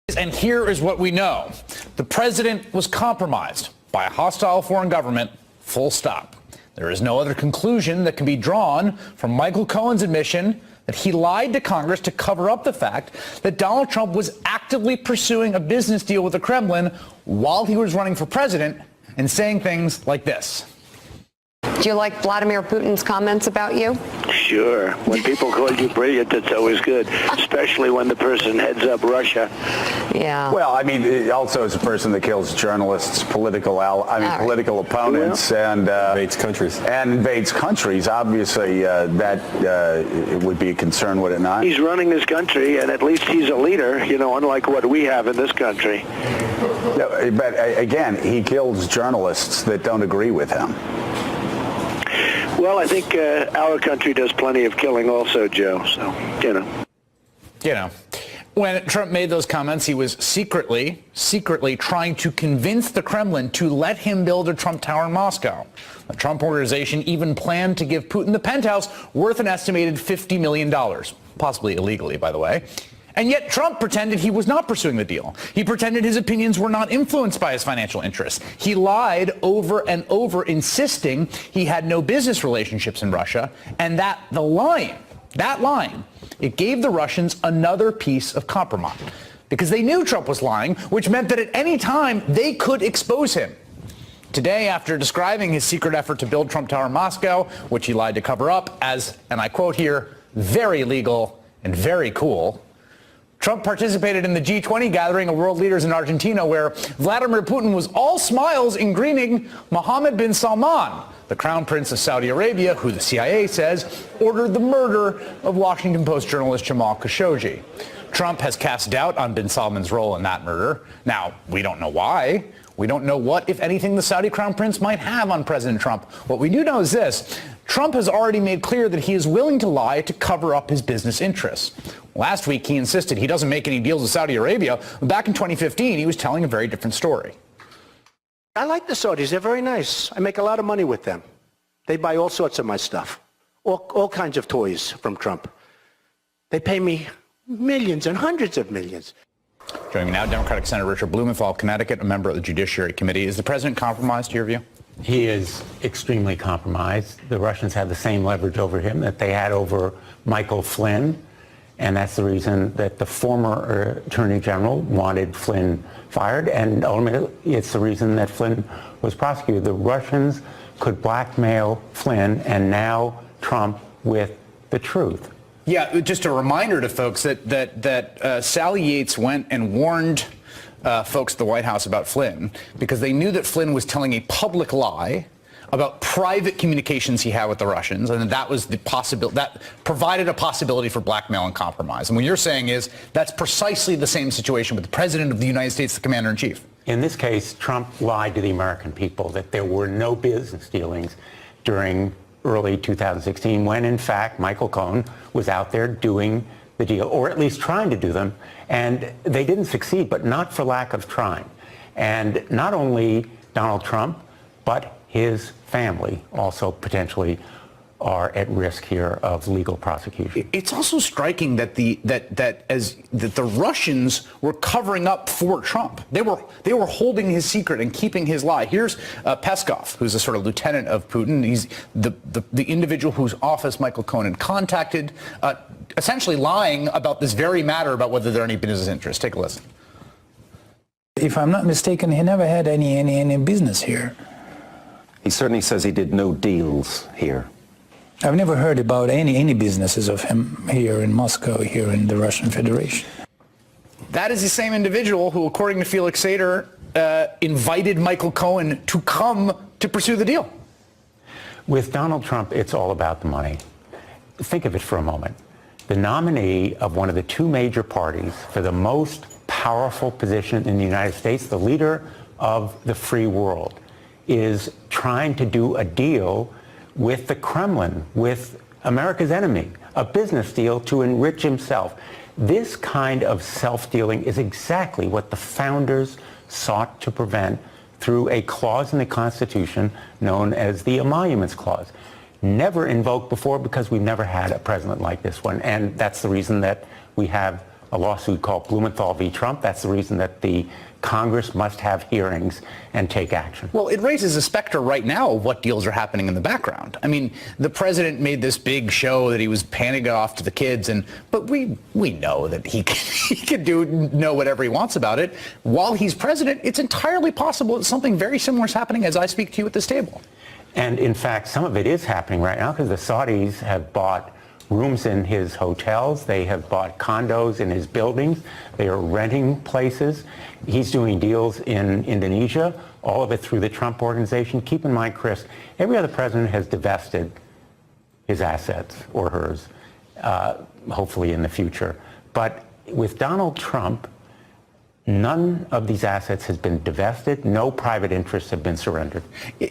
And here is what we know. The president was compromised by a hostile foreign government, full stop. There is no other conclusion that can be drawn from Michael Cohen's admission that he lied to Congress to cover up the fact that Donald Trump was actively pursuing a business deal with the Kremlin while he was running for president and saying things like this. Do you like Vladimir Putin's comments about you? Sure. When people call you brilliant, that's always good, especially when the person heads up Russia. Yeah. Well, I mean, also as a person that kills journalists, political opponents, and invades countries. And invades countries. Obviously, it would be a concern, would it not? He's running his country, and at least he's a leader, unlike what we have in this country. No, but again, he kills journalists that don't agree with him. Well, I think our country does plenty of killing also, Joe, so, When Trump made those comments, he was secretly trying to convince the Kremlin to let him build a Trump Tower in Moscow. The Trump organization even planned to give Putin the penthouse worth an estimated $50 million, possibly illegally, by the way. And yet Trump pretended he was not pursuing the deal. He pretended his opinions were not influenced by his financial interests. He lied over and over, insisting he had no business relationships in Russia, and that lying, it gave the Russians another piece of compromise. Because they knew Trump was lying, which meant that at any time they could expose him. Today, after describing his secret effort to build Trump Tower in Moscow, which he lied to cover up as, and I quote here, very legal and very cool, Trump participated in the G20 gathering of world leaders in Argentina, where Vladimir Putin was all smiles in greeting Mohammed bin Salman, the crown prince of Saudi Arabia, who the CIA says ordered the murder of Washington Post journalist Jamal Khashoggi. Trump has cast doubt on bin Salman's role in that murder. Now, we don't know why. We don't know what, if anything, the Saudi crown prince might have on President Trump. What we do know is this. Trump has already made clear that he is willing to lie to cover up his business interests. Last week, he insisted he doesn't make any deals with Saudi Arabia. Back in 2015, he was telling a very different story. I like the Saudis. They're very nice. I make a lot of money with them. They buy all sorts of my stuff, all kinds of toys from Trump. They pay me millions and hundreds of millions. Joining me now, Democratic Senator Richard Blumenthal, Connecticut, a member of the Judiciary Committee. Is the president compromised, to your view? He is extremely compromised. The Russians have the same leverage over him that they had over Michael Flynn, and that's the reason that the former Attorney General wanted Flynn fired, and ultimately it's the reason that Flynn was prosecuted. The Russians could blackmail Flynn and now Trump with the truth. Yeah, just a reminder to folks that Sally Yates went and warned folks at the White House about Flynn because they knew that Flynn was telling a public lie about private communications he had with the Russians, and that was the possibility that provided a possibility for blackmail and compromise. And what you're saying is that's precisely the same situation with the President of the United States, the Commander-in-Chief. In this case, Trump lied to the American people that there were no business dealings during early 2016, when in fact Michael Cohen was out there doing the deal, or at least trying to do them, and they didn't succeed, but not for lack of trying. And not only Donald Trump, but his family also potentially are at risk here of legal prosecution. It's also striking that the Russians were covering up for Trump. They were holding his secret and keeping his lie. Here's Peskov, who's a sort of lieutenant of Putin. He's the individual whose office Michael Cohen had contacted, essentially lying about this very matter about whether there are any business interests. Take a listen. If I'm not mistaken, he never had any business here. He certainly says he did no deals here. I've never heard about any businesses of him here in Moscow, here in the Russian Federation. That is the same individual who, according to Felix Sater, invited Michael Cohen to come to pursue the deal. With Donald Trump, it's all about the money. Think of it for a moment. The nominee of one of the two major parties for the most powerful position in the United States, the leader of the free world, is trying to do a deal with the Kremlin, with America's enemy, a business deal to enrich himself. This kind of self-dealing is exactly what the founders sought to prevent through a clause in the Constitution known as the Emoluments Clause. Never invoked before because we've never had a president like this one, and that's the reason that we have a lawsuit called Blumenthal v. Trump. That's the reason that the Congress must have hearings and take action. Well, it raises a specter right now of what deals are happening in the background. I mean, the president made this big show that he was panning it off to the kids, but we know that he can know whatever he wants about it. While he's president, it's entirely possible that something very similar is happening as I speak to you at this table. And in fact, some of it is happening right now because the Saudis have bought rooms in his hotels. They have bought condos in his buildings. They are renting places. He's doing deals in Indonesia, all of it through the Trump Organization. Keep in mind, Chris, every other president has divested his assets or hers, hopefully in the future. But with Donald Trump, none of these assets has been divested. No private interests have been surrendered.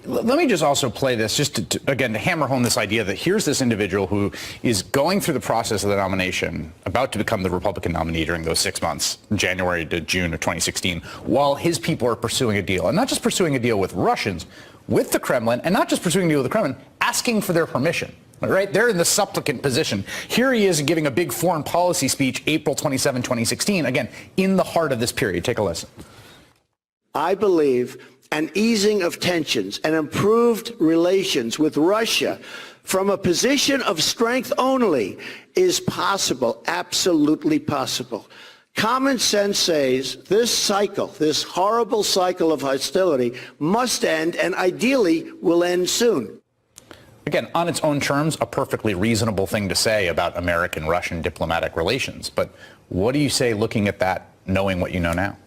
Let me just also play this, just to hammer home this idea that here's this individual who is going through the process of the nomination, about to become the Republican nominee during those 6 months, January to June of 2016, while his people are pursuing a deal. And not just pursuing a deal with Russians, with the Kremlin, and not just pursuing a deal with the Kremlin, asking for their permission. Right? They're in the supplicant position. Here he is giving a big foreign policy speech, April 27, 2016, again, in the heart of this period. Take a listen. I believe an easing of tensions and improved relations with Russia from a position of strength only is possible, absolutely possible. Common sense says this cycle, this horrible cycle of hostility must end and ideally will end soon. Again, on its own terms, a perfectly reasonable thing to say about American-Russian diplomatic relations. But what do you say looking at that, knowing what you know now?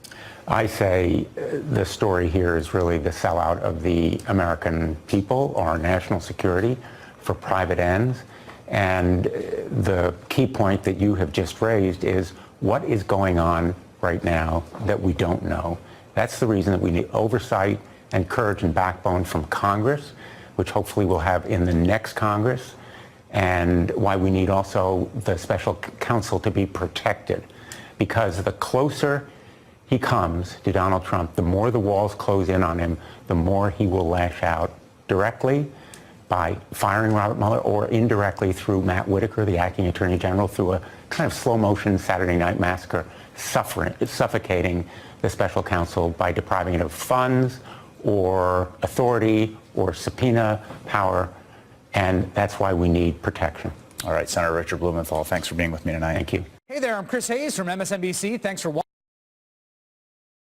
I say the story here is really the sellout of the American people, our national security, for private ends. And the key point that you have just raised is what is going on right now that we don't know. That's the reason that we need oversight and courage and backbone from Congress, which hopefully we'll have in the next Congress, and why we need also the special counsel to be protected. Because the closer he comes to Donald Trump, the more the walls close in on him, the more he will lash out directly by firing Robert Mueller or indirectly through Matt Whitaker, the acting attorney general, through a kind of slow motion Saturday night massacre, suffocating the special counsel by depriving it of funds or authority or subpoena power, and that's why we need protection. All right, Senator Richard Blumenthal, thanks for being with me tonight. Thank you. Hey there, I'm Chris Hayes from MSNBC. Thanks for watching.